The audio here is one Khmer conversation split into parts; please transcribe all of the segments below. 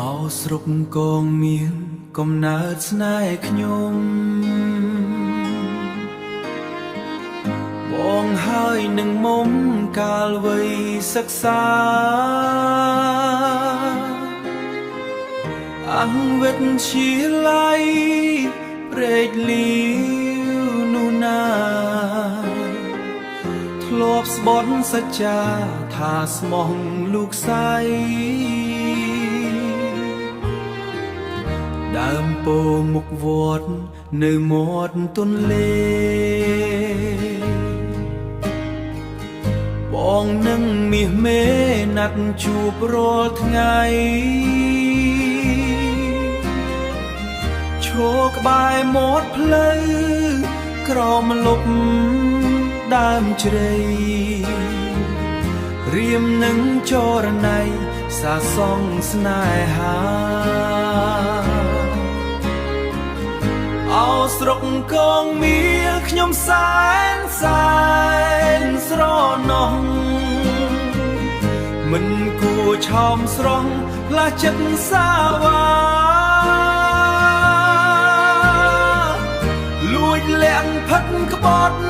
អោស្រុកកងមានកំណើតស្នេហ៍ខ្ញុំបងហើយនឹងមុំកាលវ័យសិក្សាអង្គវិទ្យាល័យព្រែកលីវនោះណាធ្លាប់ស្បន់សច្ចាថាស្មោះលោកស្រីដើមពោមុខវត្តនៅមាត់ទន្លេបងនឹងមាសមេណាត់ជួបរាល់ថ្ងៃឈរក្បែរមាត់ផ្លូវក្រោមលប់ដើមជ្រៃរៀមនឹងចរណៃសាសងស្នេហាអោស្រុកកងមាខ្ញុំសែនស្រណោះមិនគួរឆោមស្រស់ផ្លាស់ចិត្តសាវាលួចលាក់ផិតក្បត់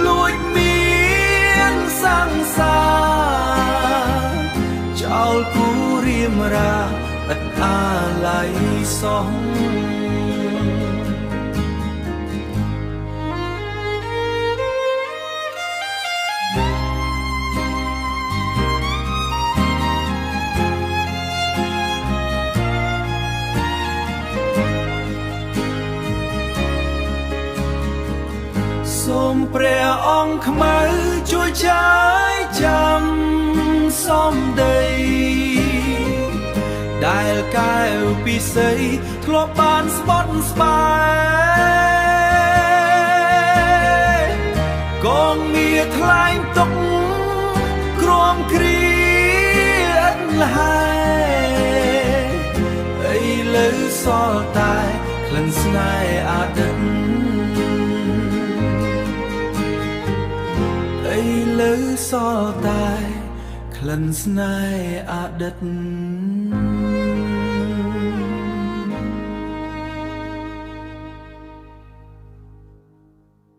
លួចមានសង្សារចោលគូរៀមរាឥតអាល័យសោះសូមព្រះអង្គខ្មៅជួយចាយចាំសំដីដែលកែវពិសីធ្លាប់បានស្បត់ស្បែកងងារថ្លែងទុកក្រមគ្រាឥតលហើយអីលើសល់តែក្លិនស្នេហ៍អតីតលើសល់តែក្លិនស្នេហ៍អតីត